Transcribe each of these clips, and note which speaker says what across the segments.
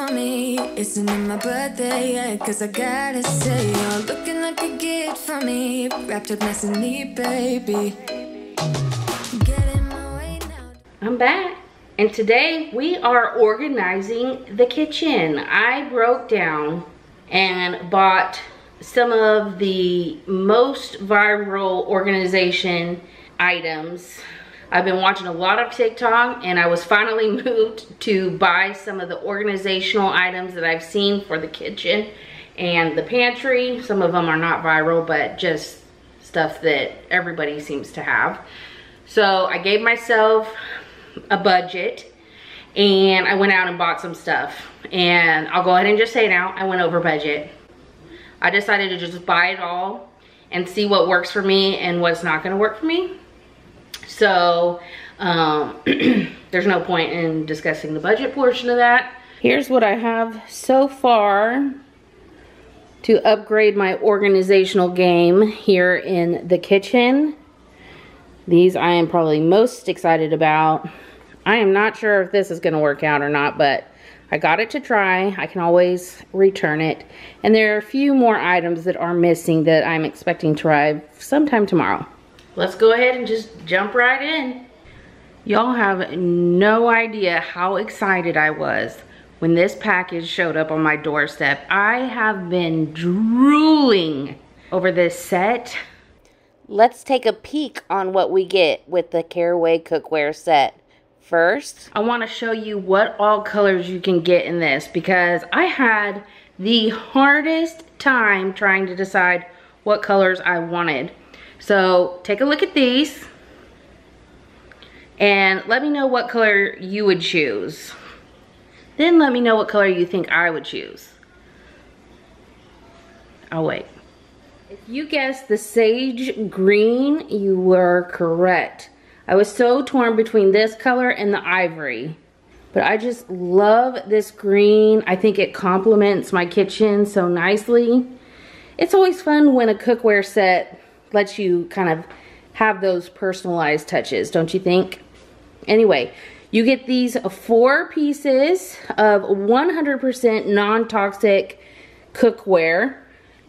Speaker 1: for me. Isn't it my birthday yet? Cause I gotta say, you're looking like a gift for me. Wrapped up nice and neat, baby. Get in my way now.
Speaker 2: I'm back. And today we are organizing the kitchen. I broke down and bought some of the most viral organization items. I've been watching a lot of TikTok and I was finally moved to buy some of the organizational items that I've seen for the kitchen and the pantry. Some of them are not viral, but just stuff that everybody seems to have. So I gave myself a budget and I went out and bought some stuff. And I'll go ahead and just say now, I went over budget. I decided to just buy it all and see what works for me and what's not gonna work for me. So there's no point in discussing the budget portion of that. Here's what I have so far to upgrade my organizational game here in the kitchen. These I am probably most excited about. I am not sure if this is gonna work out or not, but I got it to try. I can always return it. And there are a few more items that are missing that I'm expecting to arrive sometime tomorrow. Let's go ahead and just jump right in. Y'all have no idea how excited I was when this package showed up on my doorstep. I have been drooling over this set. Let's take a peek on what we get with the Caraway Cookware Set. First, I want to show you what all colors you can get in this because I had the hardest time trying to decide what colors I wanted. So take a look at these and let me know what color you would choose. Then let me know what color you think I would choose. I'll wait. If you guessed the sage green, you were correct. I was so torn between this color and the ivory, but I just love this green. I think it complements my kitchen so nicely. It's always fun when a cookware set lets you kind of have those personalized touches, don't you think? Anyway, you get these 4 pieces of 100% non-toxic cookware.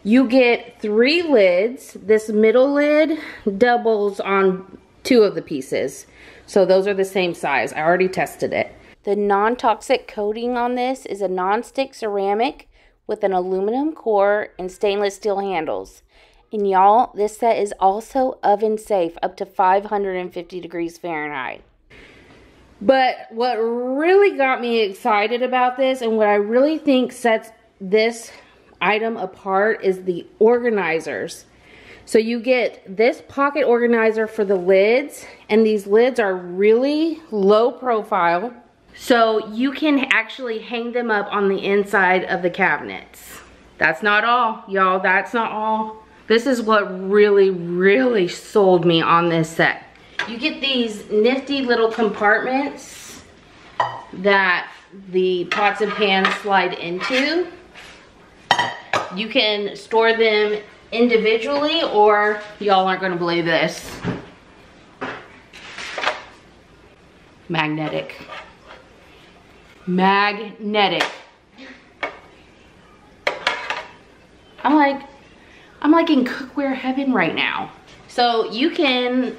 Speaker 2: You get 3 lids. This middle lid doubles on 2 of the pieces. So those are the same size. I already tested it. The non-toxic coating on this is a non-stick ceramic with an aluminum core and stainless steel handles. And y'all, this set is also oven safe up to 550 degrees Fahrenheit. But what really got me excited about this and what I really think sets this item apart is the organizers. So you get this pocket organizer for the lids, and these lids are really low profile. So you can actually hang them up on the inside of the cabinets. That's not all, y'all, that's not all. This is what really, really sold me on this set. You get these nifty little compartments that the pots and pans slide into. You can store them individually, or y'all aren't gonna believe this. Magnetic. Magnetic. I'm like in cookware heaven right now. So you can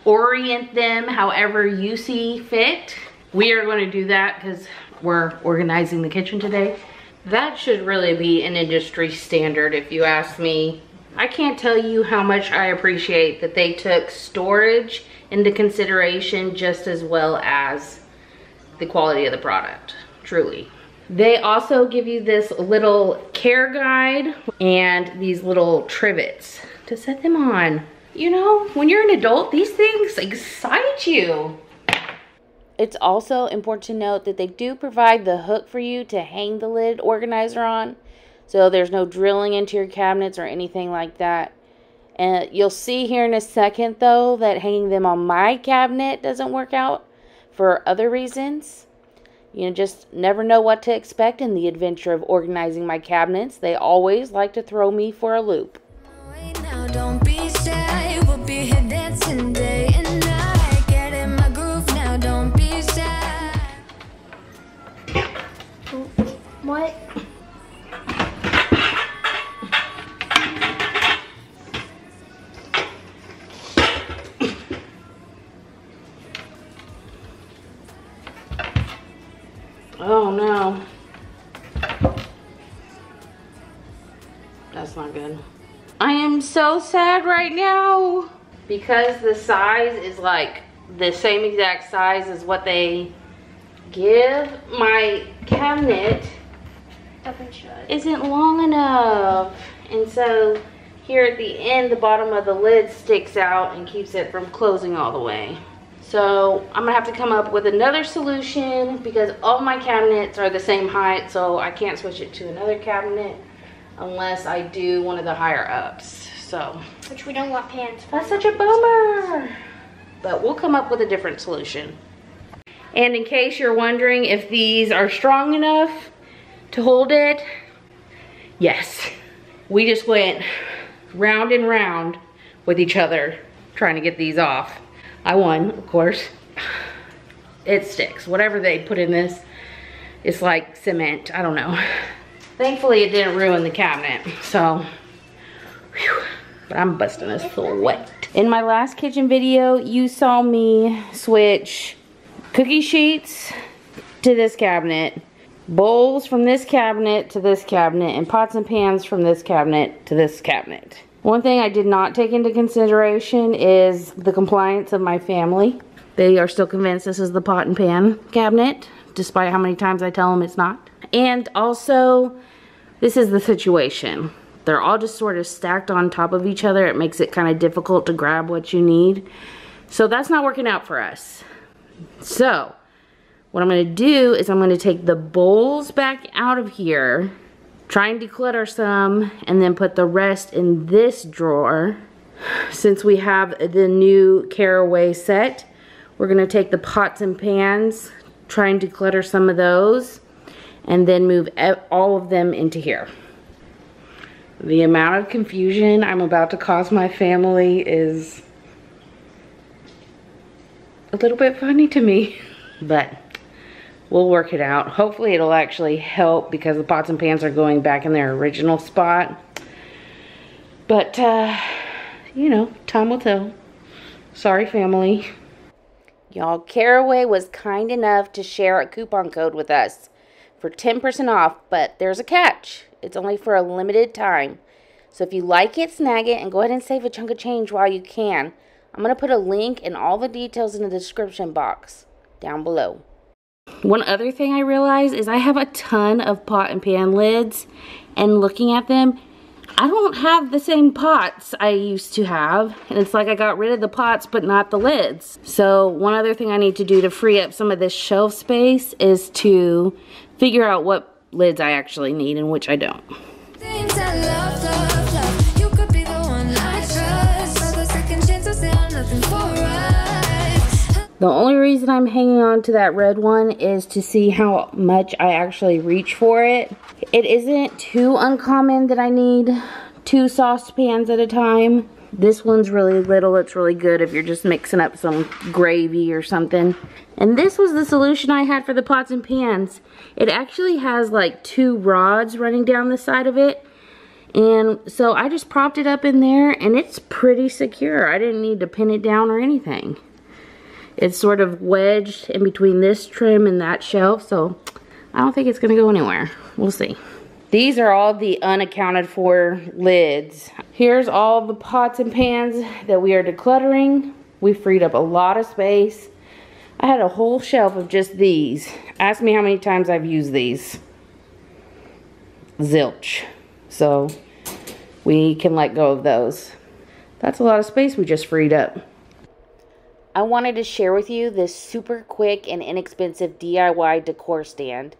Speaker 2: orient them however you see fit. We are going to do that because we're organizing the kitchen today. That should really be an industry standard if you ask me. I can't tell you how much I appreciate that they took storage into consideration just as well as the quality of the product, truly. They also give you this little care guide and these little trivets to set them on. You know, when you're an adult, these things excite you. It's also important to note that they do provide the hook for you to hang the lid organizer on. So there's no drilling into your cabinets or anything like that. And you'll see here in a second though that hanging them on my cabinet doesn't work out for other reasons. You just never know what to expect in the adventure of organizing my cabinets. They always like to throw me for a loop.
Speaker 1: Now don't be shy, we'll be here dancing day and night. Get in my groove now, don't be shy.
Speaker 2: That's not good. I am so sad right now because the size is like the same exact size as what they give. My cabinet isn't long enough, and so here at the end the bottom of the lid sticks out and keeps it from closing all the way. So I'm gonna have to come up with another solution because all my cabinets are the same height, so I can't switch it to another cabinet unless I do one of the higher ups. So,
Speaker 3: which we don't want pans for.
Speaker 2: That's such a bummer. But we'll come up with a different solution. And in case you're wondering if these are strong enough to hold it, yes. We just went round and round with each other trying to get these off. I won, of course. It sticks. Whatever they put in this, it's like cement. I don't know. Thankfully, it didn't ruin the cabinet. So, whew, but I'm busting a sweat. In my last kitchen video, you saw me switch cookie sheets to this cabinet, bowls from this cabinet to this cabinet, and pots and pans from this cabinet to this cabinet. One thing I did not take into consideration is the compliance of my family. They are still convinced this is the pot and pan cabinet, despite how many times I tell them it's not. And also, this is the situation. They're all just sort of stacked on top of each other. It makes it kind of difficult to grab what you need. So that's not working out for us. So, what I'm going to do is I'm going to take the bowls back out of here, try and declutter some, and then put the rest in this drawer. Since we have the new Caraway set, we're going to take the pots and pans, try and declutter some of those, and then move all of them into here. The amount of confusion I'm about to cause my family is a little bit funny to me, but we'll work it out. Hopefully it'll actually help because the pots and pans are going back in their original spot. But, you know, time will tell. Sorry, family. Y'all, Caraway was kind enough to share a coupon code with us for 10% off, but there's a catch. It's only for a limited time. So if you like it, snag it and go ahead and save a chunk of change while you can. I'm going to put a link and all the details in the description box down below. One other thing I realized is I have a ton of pot and pan lids, and looking at them, I don't have the same pots I used to have, and it's like I got rid of the pots but not the lids. So one other thing I need to do to free up some of this shelf space is to figure out what lids I actually need and which I don't.
Speaker 1: Things I love, love, love. You could be the one I trust. All the second chances, they are nothing for us.
Speaker 2: The only reason I'm hanging on to that red one is to see how much I actually reach for it. It isn't too uncommon that I need 2 saucepans at a time. This one's really little. It's really good if you're just mixing up some gravy or something. And this was the solution I had for the pots and pans. It actually has like 2 rods running down the side of it. And so I just propped it up in there and it's pretty secure. I didn't need to pin it down or anything. It's sort of wedged in between this trim and that shelf, so I don't think it's gonna go anywhere. We'll see. These are all the unaccounted for lids. Here's all the pots and pans that we are decluttering. We freed up a lot of space. I had a whole shelf of just these. Ask me how many times I've used these. Zilch. So we can let go of those. That's a lot of space we just freed up. I wanted to share with you this super quick and inexpensive DIY decor stand.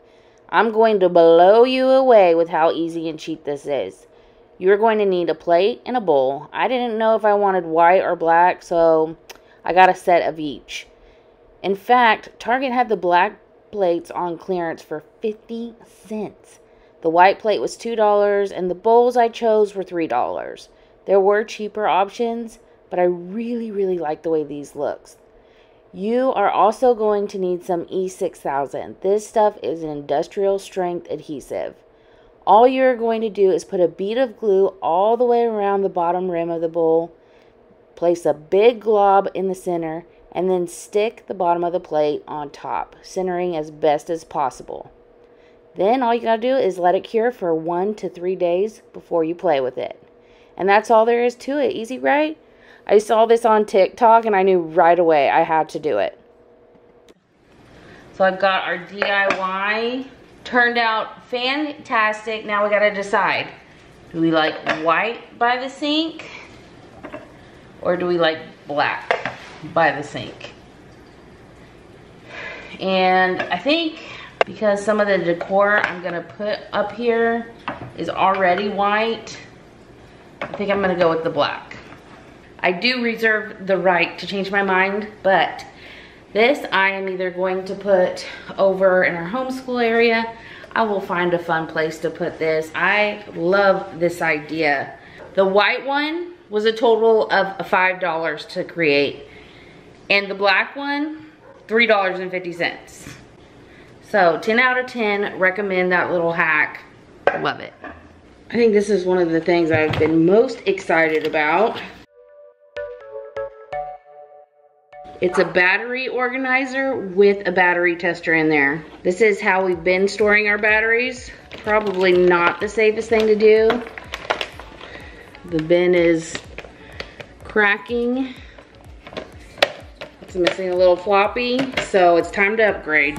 Speaker 2: I'm going to blow you away with how easy and cheap this is. You're going to need a plate and a bowl. I didn't know if I wanted white or black, so I got a set of each. In fact, Target had the black plates on clearance for 50 cents. The white plate was $2 and the bowls I chose were $3. There were cheaper options, but I really like the way these looks. You are also going to need some E6000. This stuff is an industrial strength adhesive. All you're going to do is put a bead of glue all the way around the bottom rim of the bowl, place a big glob in the center, and then stick the bottom of the plate on top, centering as best as possible. Then all you gotta do is let it cure for 1 to 3 days before you play with it. And that's all there is to it. Easy, right? I saw this on TikTok and I knew right away I had to do it. So I've got our DIY. Turned out fantastic. Now we gotta decide. Do we like white by the sink? Or do we like black by the sink? And I think because some of the decor I'm gonna put up here is already white, I think I'm gonna go with the black. I do reserve the right to change my mind, but this I am either going to put over in our homeschool area. I will find a fun place to put this. I love this idea. The white one was a total of $5 to create. And the black one, $3.50. So 10 out of 10, recommend that little hack. Love it. I think this is one of the things I've been most excited about. It's a battery organizer with a battery tester in there. This is how we've been storing our batteries. Probably not the safest thing to do. The bin is cracking. It's missing a little floppy, so it's time to upgrade.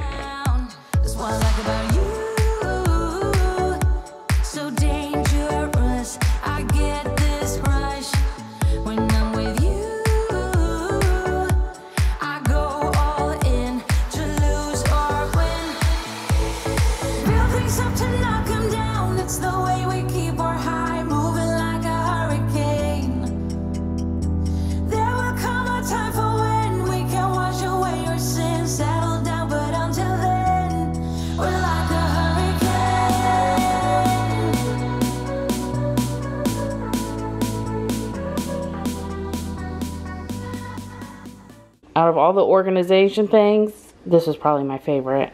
Speaker 2: Out of all the organization things, this is probably my favorite.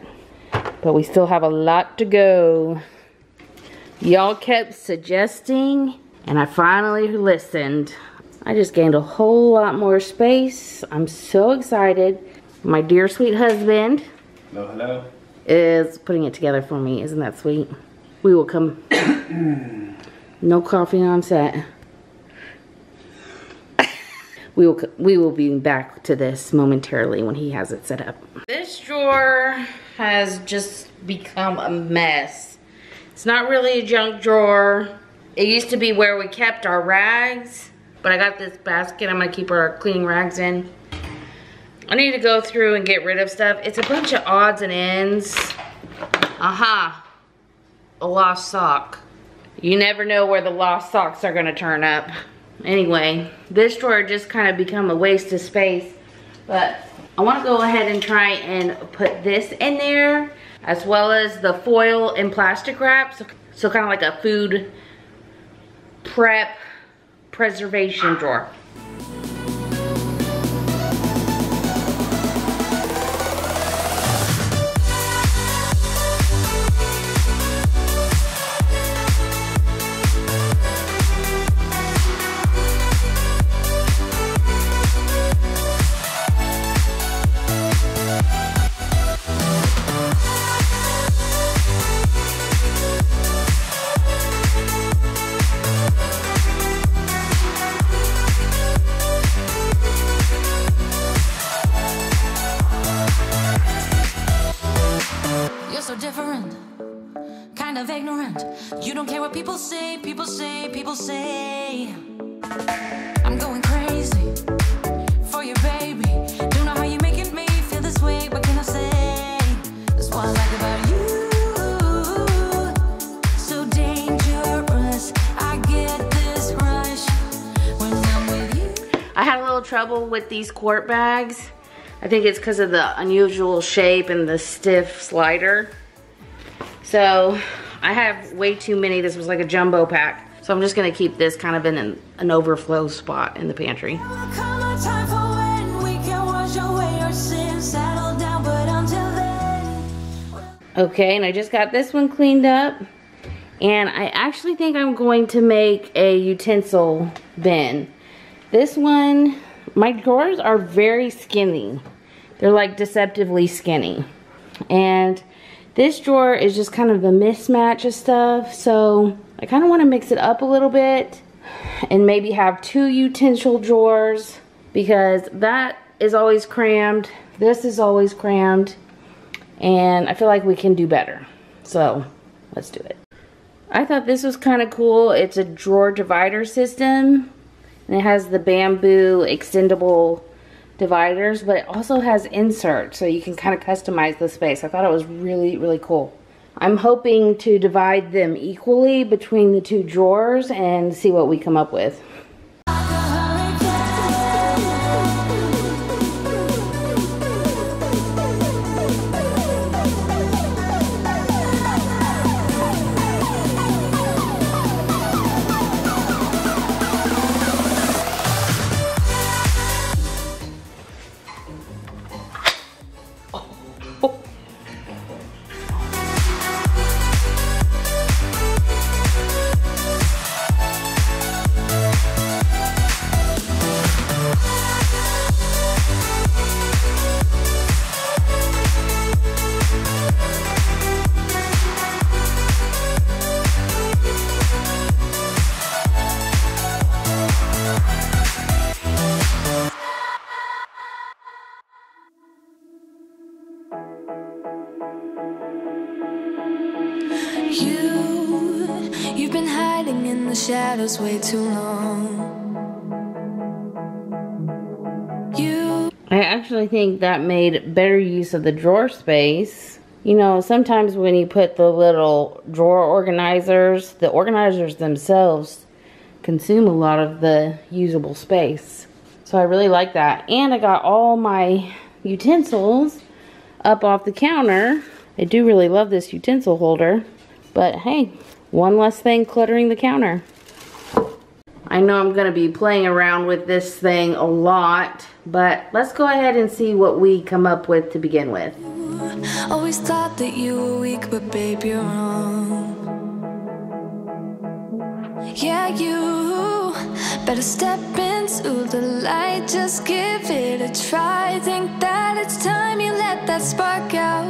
Speaker 2: But we still have a lot to go. Y'all kept suggesting, and I finally listened. I just gained a whole lot more space. I'm so excited. My dear sweet husband
Speaker 3: hello,
Speaker 2: is putting it together for me. Isn't that sweet? We will come. No coffee on set. We will be back to this momentarily when he has it set up. This drawer has just become a mess. It's not really a junk drawer. It used to be where we kept our rags, but I got this basket I'm gonna keep our cleaning rags in. I need to go through and get rid of stuff. It's a bunch of odds and ends. Aha, a lost sock. You never know where the lost socks are gonna turn up. Anyway, this drawer just kind of become a waste of space, but I want to go ahead and try and put this in there, as well as the foil and plastic wrap, so kind of like a food prep preservation drawer.
Speaker 1: People say, people say, people say I'm going crazy for you, baby. Don't know how you're making me feel this way. What can I say? That's what I like about you. So dangerous. I get this rush when I'm with you.
Speaker 2: I had a little trouble with these quart bags. I think it's because of the unusual shape and the stiff slider. So I have way too many. This was like a jumbo pack. So I'm just gonna keep this kind of in an overflow spot in the pantry. Okay, and I just got this one cleaned up. And I actually think I'm going to make a utensil bin. This one, my drawers are very skinny. They're like deceptively skinny. And This drawer is just kind of a mismatch of stuff, so I kind of want to mix it up a little bit and maybe have 2 utensil drawers, because that is always crammed, this is always crammed, and I feel like we can do better. So let's do it. I thought this was kind of cool. It's a drawer divider system, and it has the bamboo extendable dividers, but it also has inserts, so you can kind of customize the space. I thought it was really, really cool. I'm hoping to divide them equally between the 2 drawers and see what we come up with.
Speaker 1: You've been hiding in the shadows way too long.
Speaker 2: I actually think that made better use of the drawer space. You know, sometimes when you put the little drawer organizers, the organizers themselves consume a lot of the usable space. So I really like that. And I got all my utensils up off the counter. I do really love this utensil holder. But hey, one less thing cluttering the counter. I know I'm going to be playing around with this thing a lot, but let's go ahead and see what we come up with to begin with.
Speaker 1: Always thought that you were weak, but babe, you're wrong. Yeah, you better step into the light, just give it a try. Think that it's time you let that spark out.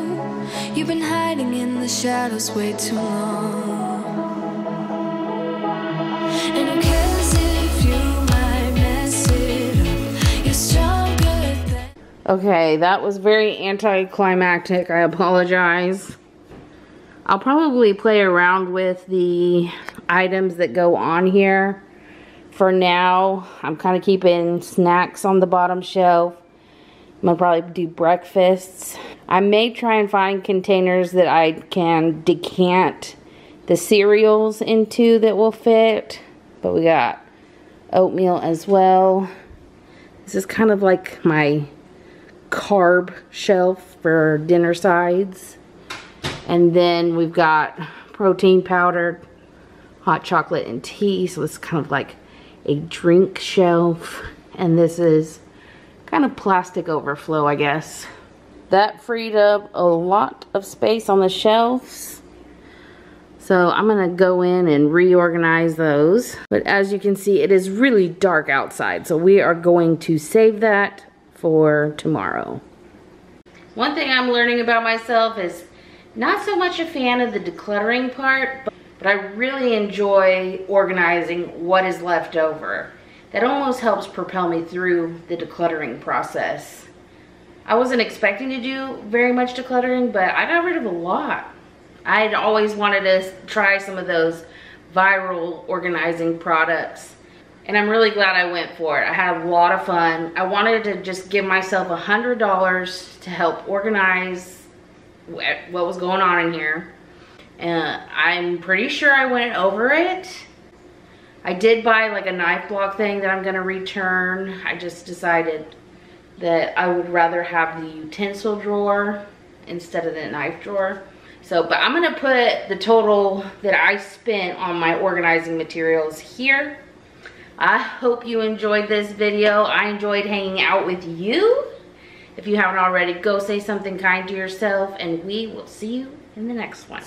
Speaker 1: You've been hiding in the shadows way too long. And who cares if you might mess it up? You're stronger than...
Speaker 2: Okay, that was very anticlimactic. I apologize. I'll probably play around with the items that go on here. For now, I'm kind of keeping snacks on the bottom shelf. I'm gonna probably do breakfasts. I may try and find containers that I can decant the cereals into that will fit. But we got oatmeal as well. This is kind of like my carb shelf for dinner sides. And then we've got protein powder, hot chocolate, and tea. So this is kind of like a drink shelf. And this is kind of plastic overflow, I guess. That freed up a lot of space on the shelves. So I'm gonna go in and reorganize those. But as you can see, it is really dark outside. So we are going to save that for tomorrow. One thing I'm learning about myself is not so much a fan of the decluttering part, but I really enjoy organizing what is left over. That almost helps propel me through the decluttering process. I wasn't expecting to do very much decluttering, but I got rid of a lot. I'd always wanted to try some of those viral organizing products, and I'm really glad I went for it. I had a lot of fun. I wanted to just give myself $100 to help organize what was going on in here. I'm pretty sure I went over it. I did buy like a knife block thing that I'm gonna return. I just decided that I would rather have the utensil drawer instead of the knife drawer. So, but I'm gonna put the total that I spent on my organizing materials here. I hope you enjoyed this video. I enjoyed hanging out with you. If you haven't already, go say something kind to yourself, and we will see you in the next one.